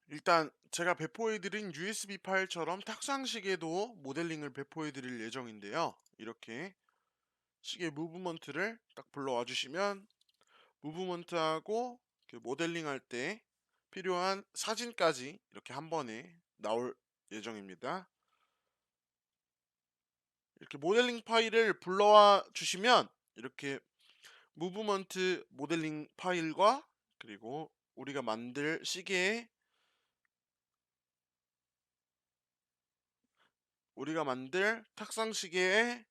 일단 제가 배포해드린 USB 파일처럼 탁상시계도 모델링을 배포해드릴 예정인데요. 이렇게 시계 무브먼트를 딱 불러와 주시면 무브먼트하고 그 모델링 할 때 필요한 사진까지 이렇게 한 번에 나올 예정입니다. 이렇게 모델링 파일을 불러와 주시면 이렇게 무브먼트 모델링 파일과 그리고 우리가 만들 탁상 시계의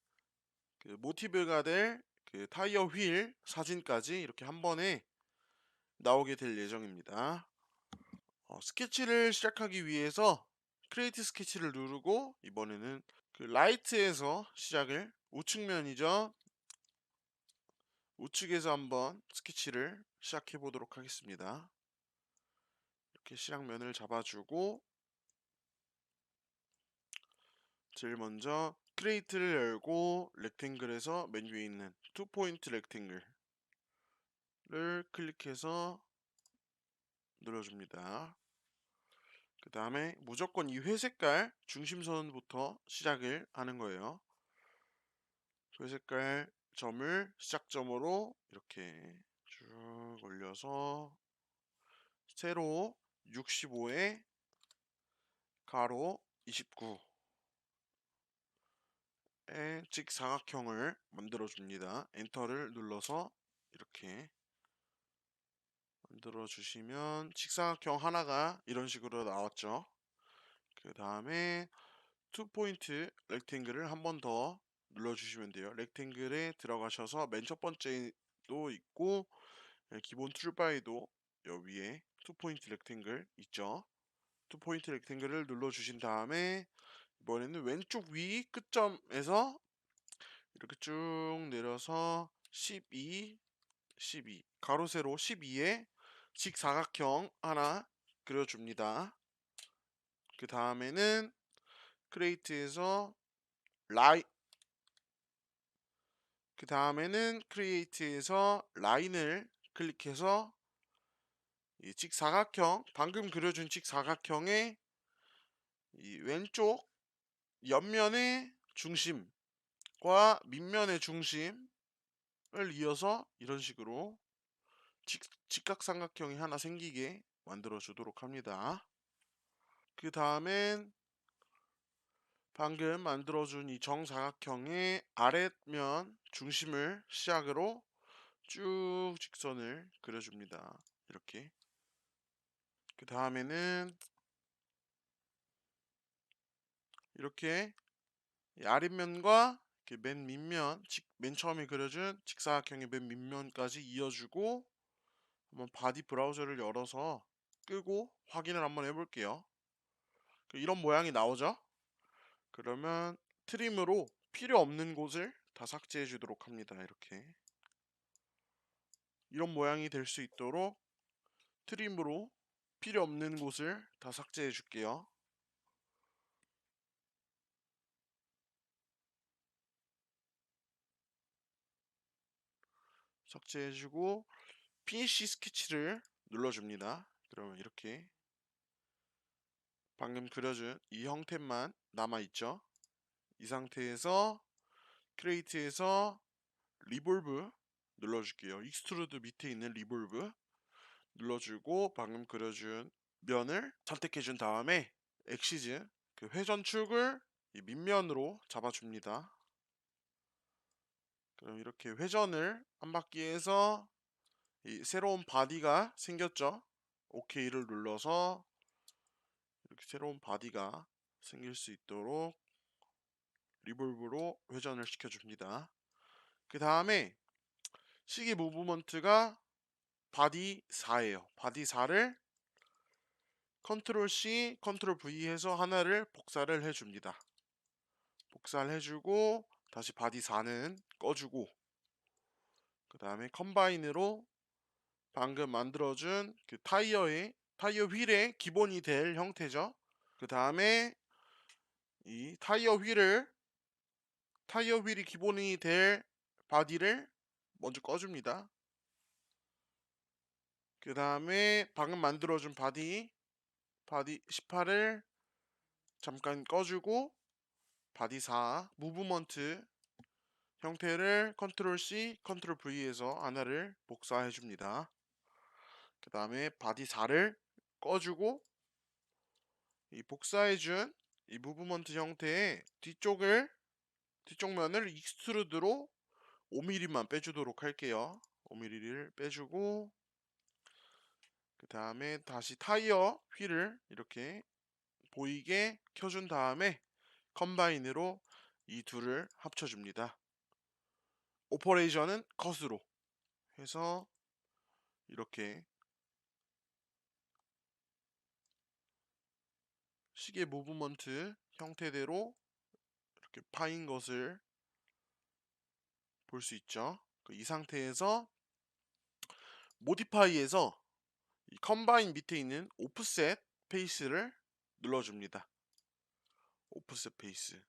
그 모티브가 될 그 타이어 휠 사진까지 이렇게 한 번에 나오게 될 예정입니다. 스케치를 시작하기 위해서 크리에이트 스케치를 누르고 이번에는 그 라이트에서 시작을 우측면이죠. 우측에서 한번 스케치를 시작해 보도록 하겠습니다. 이렇게 시작면을 잡아주고 제일 먼저 크리에이트를 열고 렉탱글에서 맨 위에 있는 투 포인트 렉탱글을 클릭해서 눌러줍니다. 그 다음에 무조건 이 회색깔 중심선부터 시작을 하는 거예요. 회색깔 점을 시작점으로 이렇게 쭉 올려서 세로 65에 가로 29에 직사각형을 만들어 줍니다. 엔터를 눌러서 이렇게 만들어 주시면 직사각형 하나가 이런 식으로 나왔죠. 그 다음에 투 포인트 렉탱글을 한 번 더 눌러주시면 돼요. 렉탱글에 들어가셔서 맨 첫 번째도 있고 기본 툴바에도 여기 위에 투 포인트 렉탱글 있죠. 투 포인트 렉탱글을 눌러주신 다음에 이번에는 왼쪽 위 끝점에서 이렇게 쭉 내려서 12 가로 세로 12에 직사각형 하나 그려줍니다. 그 다음에는 크리에이트에서 라이 그 다음에는 크리에이트에서 라인을 클릭해서 이 직사각형 방금 그려준 직사각형의 이 왼쪽 옆면의 중심과 밑면의 중심을 이어서 이런 식으로 직각삼각형이 하나 생기게 만들어 주도록 합니다. 그 다음엔 방금 만들어준 이 정사각형의 아랫면 중심을 시작으로 쭉 직선을 그려줍니다. 이렇게. 그 다음에는 이렇게 이 아랫면과 이렇게 맨 밑면, 맨 처음에 그려준 직사각형의 맨 밑면까지 이어주고 한번 바디 브라우저를 열어서 끄고 확인을 한번 해볼게요. 이런 모양이 나오죠? 그러면 트림으로 필요 없는 곳을 다 삭제해 주도록 합니다. 이렇게 이런 모양이 될 수 있도록 트림으로 필요 없는 곳을 다 삭제해 줄게요. 삭제해 주고 피니시 스케치를 눌러줍니다. 그러면 이렇게 방금 그려준 이 형태만 남아있죠. 이 상태에서 크리에이트에서 리볼브 눌러줄게요. 익스트루드 밑에 있는 리볼브 눌러주고 방금 그려준 면을 선택해준 다음에 엑시즈 그 회전축을 이 밑면으로 잡아줍니다. 그럼 이렇게 회전을 한 바퀴 해서 이 새로운 바디가 생겼죠. OK를 눌러서 이렇게 새로운 바디가 생길 수 있도록 리볼브로 회전을 시켜줍니다. 그 다음에 시계 무브먼트가 바디 4예요. 바디 4를 컨트롤 C, 컨트롤 V 해서 하나를 복사를 해줍니다. 복사를 해주고 다시 바디 4는 꺼주고 그 다음에 컴바인으로 방금 만들어준 그 타이어 휠의 기본이 될 형태죠. 그 다음에 이 타이어 휠이 기본이 될 바디를 먼저 꺼줍니다. 그 다음에 방금 만들어준 바디 바디 18을 잠깐 꺼주고 바디 4 무브먼트 형태를 컨트롤 C, 컨트롤 V에서 하나를 복사해 줍니다. 그 다음에 바디 4를 꺼주고 이 복사해 준 이 무브먼트 형태의 뒤쪽 면을 익스트루드로 5mm만 빼주도록 할게요. 5mm를 빼주고 그 다음에 다시 타이어 휠을 이렇게 보이게 켜준 다음에 컴바인으로 이 둘을 합쳐줍니다. 오퍼레이션은 컷으로 해서 이렇게 시계 무브먼트 형태대로 이렇게 파인 것을 볼 수 있죠. 이 상태에서 모디파이에서 이 컴바인 밑에 있는 오프셋 페이스를 눌러줍니다. 오프셋 페이스.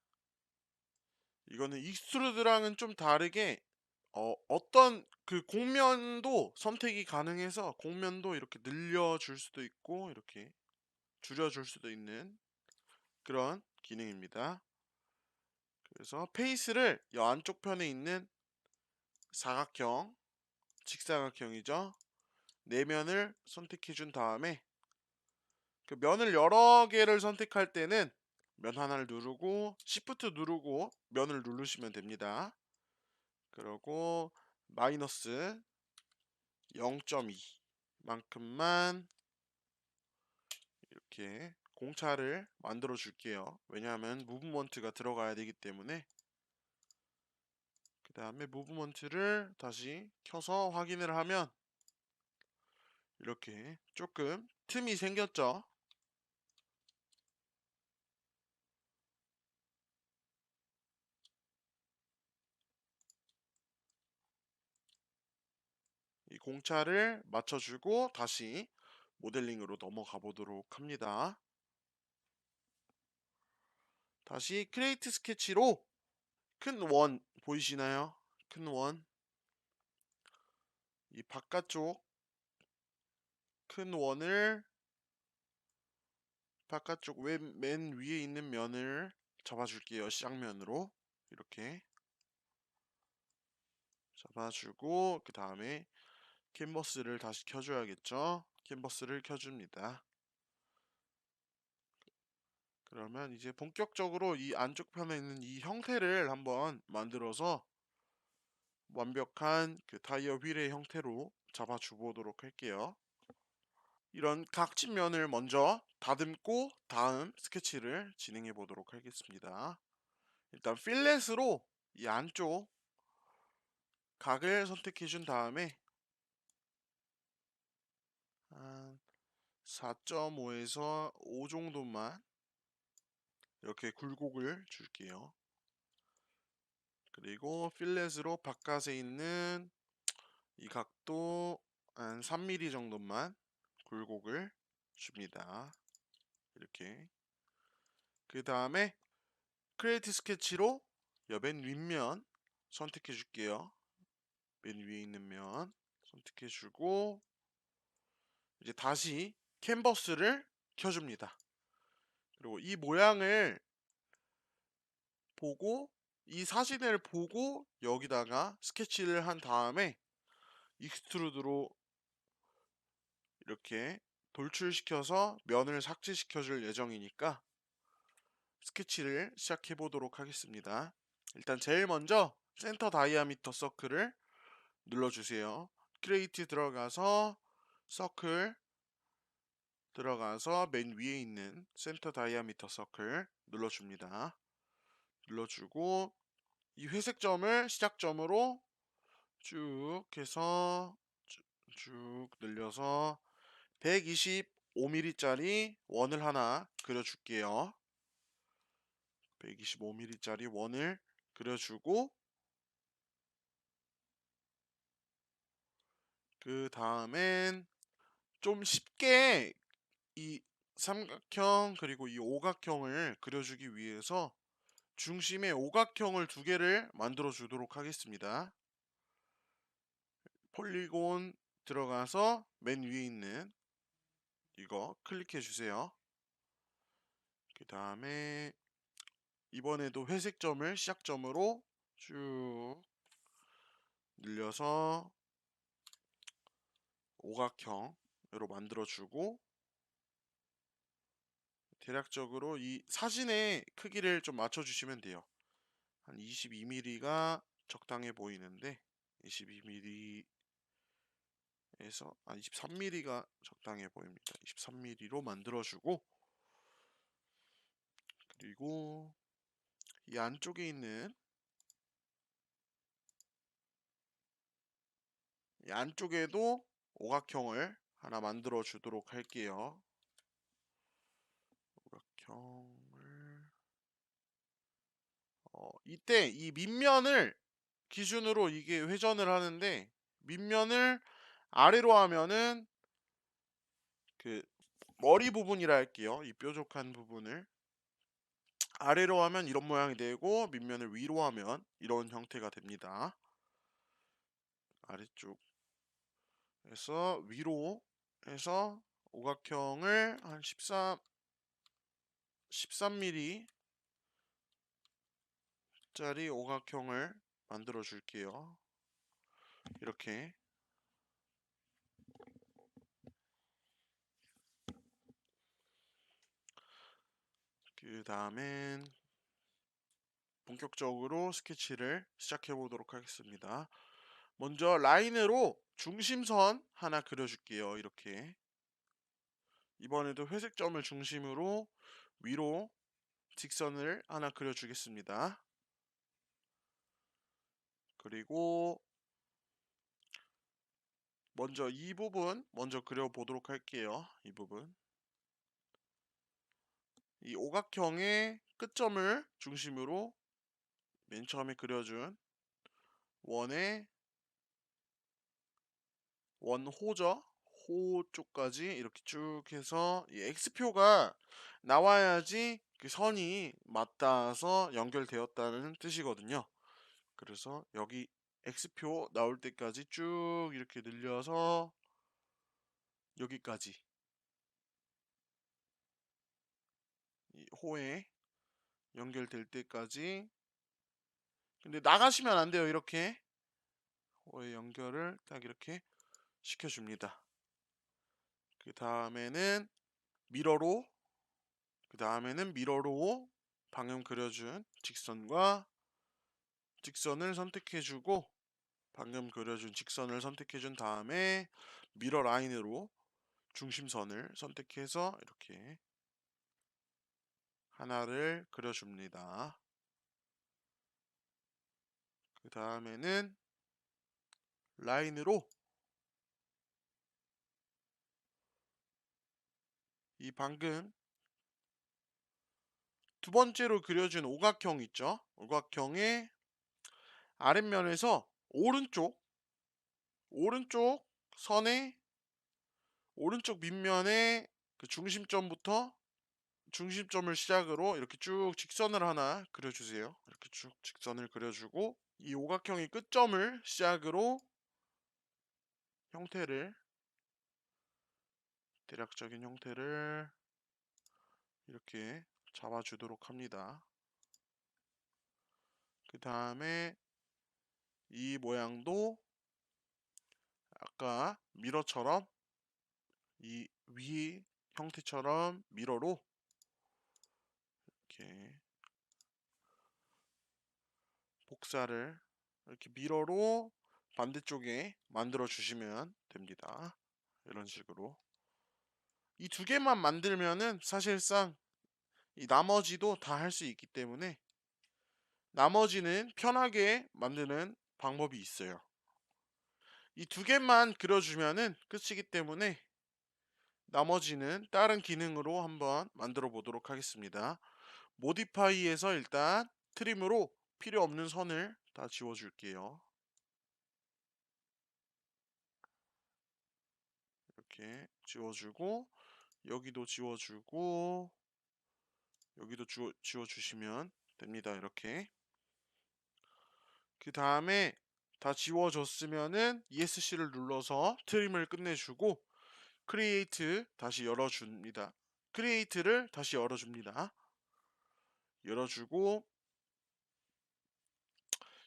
이거는 익스트루드랑은 좀 다르게 어떤 그 곡면도 선택이 가능해서 곡면도 이렇게 늘려줄 수도 있고 이렇게 줄여줄 수도 있는 그런 기능입니다. 그래서 페이스를 이 안쪽 편에 있는 사각형, 직사각형이죠. 내면을 선택해 준 다음에 그 면을 여러 개를 선택할 때는 면 하나를 누르고 Shift 누르고 면을 누르시면 됩니다. 그리고 마이너스 0.2 만큼만 이렇게 공차를 만들어 줄게요. 왜냐하면 무브먼트가 들어가야 되기 때문에. 그 다음에 무브먼트를 다시 켜서 확인을 하면 이렇게 조금 틈이 생겼죠. 이 공차를 맞춰주고 다시 모델링으로 넘어가 보도록 합니다. 다시 크리에이트 스케치로 큰 원 보이시나요? 큰 원. 이 바깥쪽 큰 원을 바깥쪽 맨 위에 있는 면을 잡아줄게요. 시작면으로 이렇게 잡아주고 그 다음에 캔버스를 다시 켜줘야겠죠. 캔버스를 켜줍니다. 그러면 이제 본격적으로 이 안쪽 편에 있는 이 형태를 한번 만들어서 완벽한 그 타이어 휠의 형태로 잡아주 보도록 할게요. 이런 각진 면을 먼저 다듬고 다음 스케치를 진행해 보도록 하겠습니다. 일단 필렛으로 이 안쪽 각을 선택해 준 다음에 한 4.5에서 5 정도만 이렇게 굴곡을 줄게요. 그리고 필렛으로 바깥에 있는 이 각도 한 3mm 정도만 굴곡을 줍니다. 이렇게. 그 다음에 크리에이트 스케치로 옆맨 윗면 선택해 줄게요. 맨 위에 있는 면 선택해 주고 이제 다시 캔버스를 켜줍니다. 그리고 이 모양을 보고 이 사진을 보고 여기다가 스케치를 한 다음에 익스트루드로 이렇게 돌출시켜서 면을 삭제시켜 줄 예정이니까 스케치를 시작해 보도록 하겠습니다. 일단 제일 먼저 센터 다이아미터 서클을 눌러주세요. 크리에이트 들어가서 서클 들어가서 맨 위에 있는 센터 다이아미터 서클 눌러줍니다. 눌러주고 이 회색 점을 시작점으로 쭉 해서 쭉 늘려서 125mm짜리 원을 하나 그려줄게요. 125mm짜리 원을 그려주고 그 다음엔 좀 쉽게 이 삼각형 그리고 이 오각형을 그려주기 위해서 중심에 오각형을 두 개를 만들어 주도록 하겠습니다. 폴리곤 들어가서 맨 위에 있는 이거 클릭해 주세요. 그 다음에 이번에도 회색 점을 시작점으로 쭉 늘려서 오각형으로 만들어주고, 대략적으로 이 사진의 크기를 좀 맞춰주시면 돼요. 한 22mm가 적당해 보이는데 22mm에서 23mm가 적당해 보입니다. 23mm로 만들어주고, 그리고 이 안쪽에 있는 이 안쪽에도 오각형을 하나 만들어 주도록 할게요. 오각형을 이때 이 밑면을 기준으로 이게 회전을 하는데, 밑면을 아래로 하면은 그 머리 부분이라 할게요. 이 뾰족한 부분을 아래로 하면 이런 모양이 되고, 밑면을 위로 하면 이런 형태가 됩니다. 아래쪽에서 위로 해서 오각형을 한 13mm 짜리 오각형을 만들어 줄게요. 이렇게. 그 다음엔 본격적으로 스케치를 시작해 보도록 하겠습니다. 먼저 라인으로 중심선 하나 그려줄게요. 이렇게. 이번에도 회색 점을 중심으로 위로 직선을 하나 그려주겠습니다. 그리고 먼저 이 부분 먼저 그려보도록 할게요. 이 부분. 이 오각형의 끝점을 중심으로 맨 처음에 그려준 원의 원호죠. 호 쪽까지 이렇게 쭉 해서 이 X표가 나와야지 그 선이 맞닿아서 연결되었다는 뜻이거든요. 그래서 여기 X표 나올 때까지 쭉 이렇게 늘려서 여기까지 이 호에 연결될 때까지. 근데 나가시면 안 돼요. 이렇게 호에 연결을 딱 이렇게 시켜줍니다. 그 다음에는 미러로 방금 그려준 직선과 직선을 선택해주고, 방금 그려준 직선을 선택해준 다음에 미러 라인으로 중심선을 선택해서 이렇게 하나를 그려줍니다. 그 다음에는 라인으로 이 방금 두 번째로 그려준 오각형 있죠? 오각형의 아랫면에서 오른쪽 선의 오른쪽 밑면의 그 중심점을 시작으로 이렇게 쭉 직선을 하나 그려주세요. 이렇게 쭉 직선을 그려주고, 이 오각형의 끝점을 시작으로 형태를 대략적인 형태를 이렇게 잡아주도록 합니다. 그 다음에 이 모양도 아까 미러처럼 이 위 형태처럼 미러로 이렇게 복사를 이렇게 미러로 반대쪽에 만들어 주시면 됩니다. 이런 식으로 이 두 개만 만들면은 사실상 이 나머지도 다 할 수 있기 때문에, 나머지는 편하게 만드는 방법이 있어요. 이 두 개만 그려주면은 끝이기 때문에 나머지는 다른 기능으로 한번 만들어 보도록 하겠습니다. 모디파이에서 일단 트림으로 필요 없는 선을 다 지워 줄게요. 이렇게 지워주고, 여기도 지워주고, 여기도 지워주시면 됩니다. 이렇게. 그 다음에 다 지워졌으면은 ESC를 눌러서 트림을 끝내주고, 크리에이트 다시 열어줍니다. 크리에이트를 다시 열어줍니다. 열어주고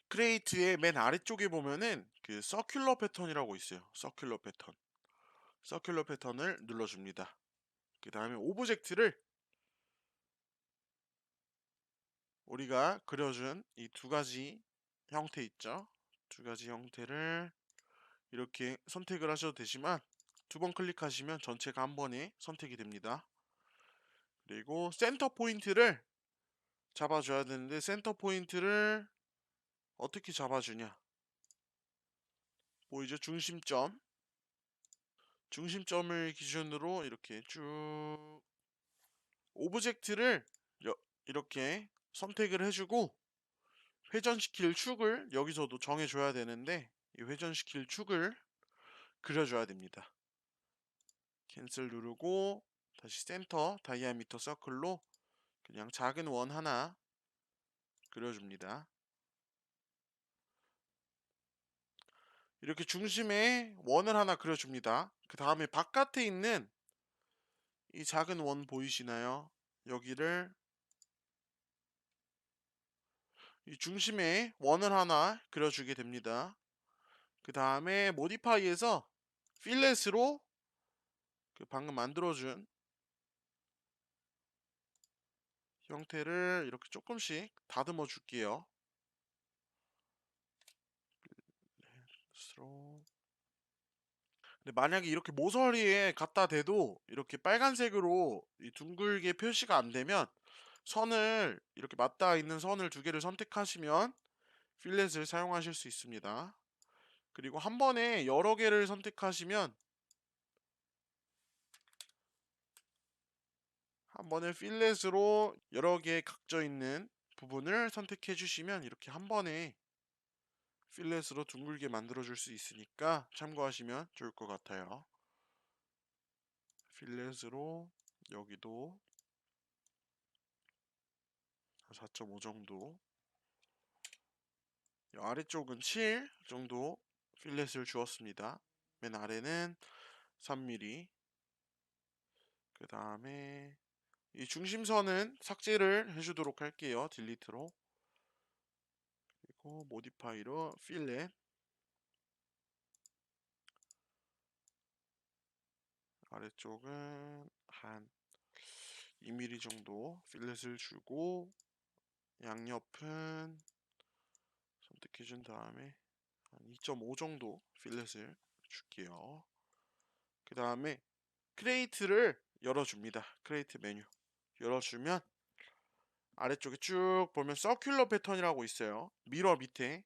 크리에이트의 맨 아래쪽에 보면은 그 서큘러 패턴이라고 있어요. 서큘러 패턴. 서큘러 패턴을 눌러줍니다. 그 다음에 오브젝트를 우리가 그려준 이 두 가지 형태 있죠. 두 가지 형태를 이렇게 선택을 하셔도 되지만 두 번 클릭하시면 전체가 한 번에 선택이 됩니다. 그리고 센터 포인트를 잡아줘야 되는데 센터 포인트를 어떻게 잡아주냐. 보이죠? 중심점. 중심점을 기준으로 이렇게 쭉 오브젝트를 이렇게 선택을 해주고 회전시킬 축을 여기서도 정해줘야 되는데 이 회전시킬 축을 그려줘야 됩니다. 캔슬 누르고 다시 센터 다이아미터 서클로 그냥 작은 원 하나 그려줍니다. 이렇게 중심에 원을 하나 그려줍니다. 그 다음에 바깥에 있는 이 작은 원 보이시나요? 여기를 이 중심에 원을 하나 그려주게 됩니다. 그 다음에 모디파이에서 필렛으로 그 방금 만들어준 형태를 이렇게 조금씩 다듬어 줄게요. 근데 만약에 이렇게 모서리에 갖다 대도 이렇게 빨간색으로 이 둥글게 표시가 안 되면 선을 이렇게 맞닿아 있는 선을 두 개를 선택하시면 필렛을 사용하실 수 있습니다. 그리고 한 번에 여러 개를 선택하시면 한 번에 필렛으로 여러 개 각져 있는 부분을 선택해 주시면 이렇게 한 번에 필렛으로 둥글게 만들어 줄 수 있으니까 참고하시면 좋을 것 같아요. 필렛으로 여기도 4.5 정도, 아래쪽은 7 정도 필렛을 주었습니다. 맨 아래는 3mm. 그 다음에 이 중심선은 삭제를 해주도록 할게요. 딜리트로. 그리고 모디파이로 필렛 아래쪽은 한 2mm 정도 필렛을 주고 양옆은 선택해준 다음에 한 2.5 정도 필렛을 줄게요. 그 다음에 크레이트를 열어줍니다. 크레이트 메뉴 열어주면 아래쪽에 쭉 보면 서큘러 패턴이라고 있어요. 미러 밑에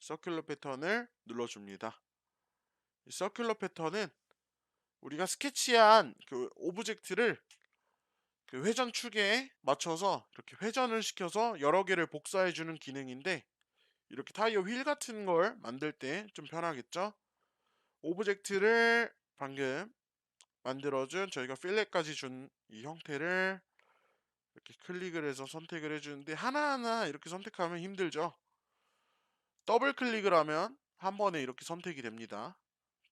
서큘러 패턴을 눌러줍니다. 이 서큘러 패턴은 우리가 스케치한 그 오브젝트를 그 회전축에 맞춰서 이렇게 회전을 시켜서 여러 개를 복사해주는 기능인데 이렇게 타이어 휠 같은 걸 만들 때 좀 편하겠죠? 오브젝트를 방금 만들어준 저희가 필렛까지 준 이 형태를 이렇게 클릭을 해서 선택을 해주는데 하나하나 이렇게 선택하면 힘들죠? 더블 클릭을 하면 한 번에 이렇게 선택이 됩니다.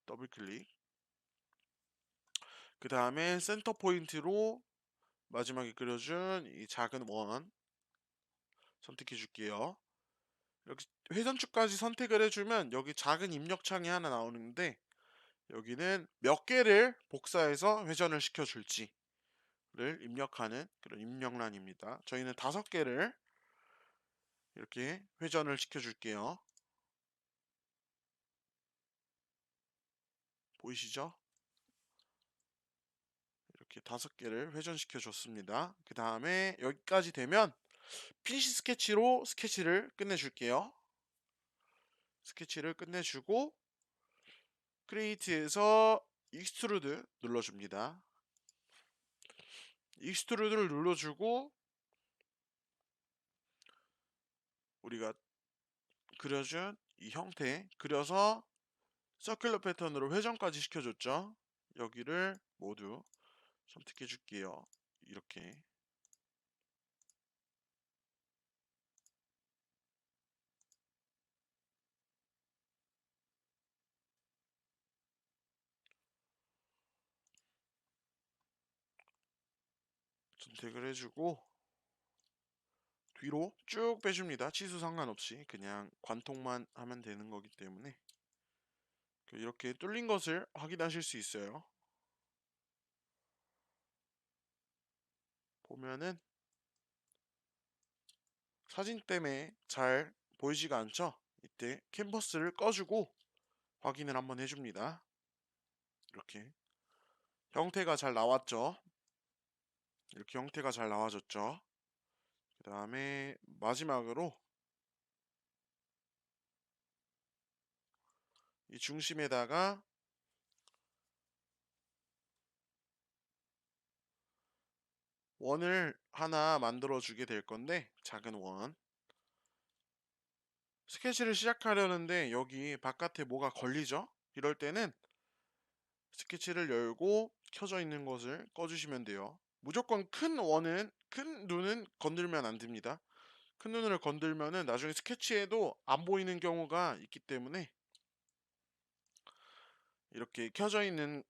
더블 클릭. 그 다음에 센터 포인트로 마지막에 그려준 이 작은 원 선택해 줄게요. 이렇게 회전축까지 선택을 해주면 여기 작은 입력창이 하나 나오는데 여기는 몇 개를 복사해서 회전을 시켜줄지를 입력하는 그런 입력란입니다. 저희는 5개를 이렇게 회전을 시켜줄게요. 보이시죠? 이렇게 5개를 회전시켜 줬습니다. 그 다음에 여기까지 되면 피니시 스케치로 스케치를 끝내줄게요. 스케치를 끝내주고 크리에이트에서 익스트루드 눌러줍니다. 익스트루드를 눌러주고 우리가 그려준 이 형태 그려서 서큘러 패턴으로 회전까지 시켜줬죠. 여기를 모두 선택해 줄게요. 이렇게 선택을 해주고 위로 쭉 빼줍니다. 치수 상관없이 그냥 관통만 하면 되는 거기 때문에 이렇게 뚫린 것을 확인하실 수 있어요. 보면은 사진 때문에 잘 보이지가 않죠? 이때 캔버스를 꺼주고 확인을 한번 해줍니다. 이렇게 형태가 잘 나왔죠? 이렇게 형태가 잘 나와졌죠? 그 다음에 마지막으로 이 중심에다가 원을 하나 만들어 주게 될 건데, 작은 원. 스케치를 시작하려는데 여기 바깥에 뭐가 걸리죠? 이럴 때는 스케치를 열고 켜져 있는 것을 꺼주시면 돼요. 무조건 큰 눈은 건들면 안 됩니다. 큰 눈을 건들면은 나중에 스케치에도 안 보이는 경우가 있기 때문에 이렇게 켜져 있는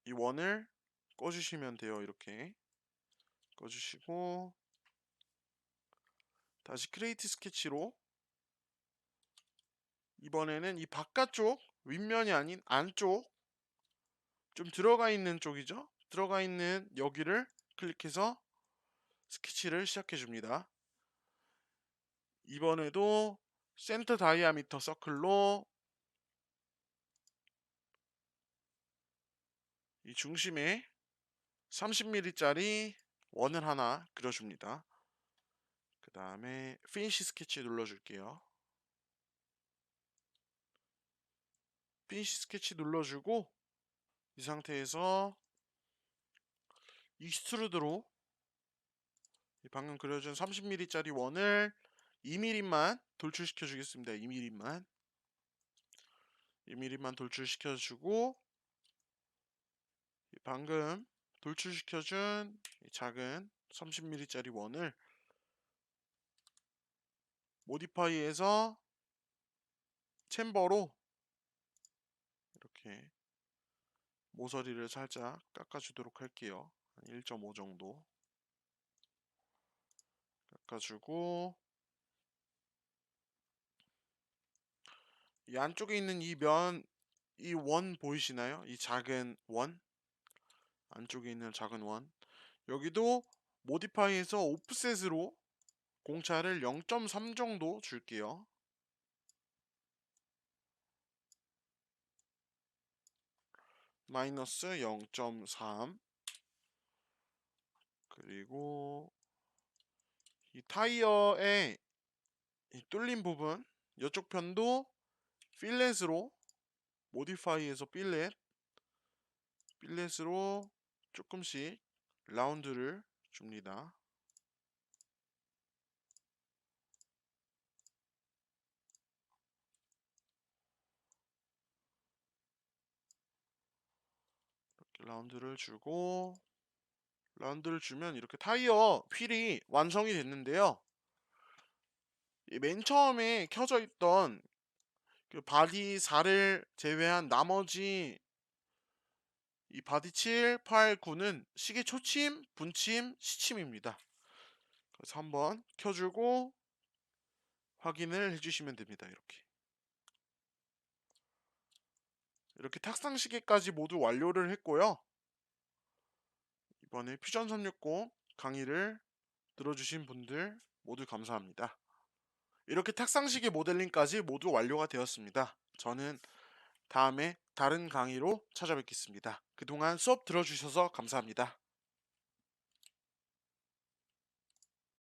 이 원을 꺼주시면 돼요. 이렇게 꺼주시고 다시 크리에이트 스케치로 이번에는 이 바깥쪽 윗면이 아닌 안쪽 좀 들어가 있는 쪽이죠. 들어가 있는 여기를 클릭해서 스케치를 시작해 줍니다. 이번에도 센터 다이아미터 서클로 이 중심에 30mm짜리 원을 하나 그려줍니다. 그 다음에 피니시 스케치 눌러줄게요. 피니시 스케치 눌러주고 이 상태에서 익스트루드로 방금 그려준 30mm짜리 원을 2mm만 돌출시켜 주겠습니다. 2mm만 돌출시켜 주고 방금 돌출시켜준 작은 30mm짜리 원을 모디파이에서 챔버로 이렇게 모서리를 살짝 깎아주도록 할게요. 1.5 정도 깎아주고 이 안쪽에 있는 이 원 보이시나요? 이 작은 원 안쪽에 있는 작은 원 여기도 모디파이에서 오프셋으로 공차를 0.3 정도 줄게요. 마이너스 0.3 그리고 이 타이어의 이 뚫린 부분 이쪽 편도 필렛으로 모디파이에서 필렛으로 조금씩 라운드를 줍니다. 이렇게 라운드를 주면 이렇게 타이어 휠이 완성이 됐는데요. 맨 처음에 켜져 있던 그 바디 4를 제외한 나머지 이 바디 7, 8, 9는 시계 초침, 분침, 시침입니다. 그래서 한번 켜주고 확인을 해주시면 됩니다. 이렇게 탁상 시계까지 모두 완료를 했고요. 이번에 퓨전 360 강의를 들어주신 분들 모두 감사합니다. 이렇게 탁상시계 모델링까지 모두 완료가 되었습니다. 저는 다음에 다른 강의로 찾아뵙겠습니다. 그동안 수업 들어주셔서 감사합니다.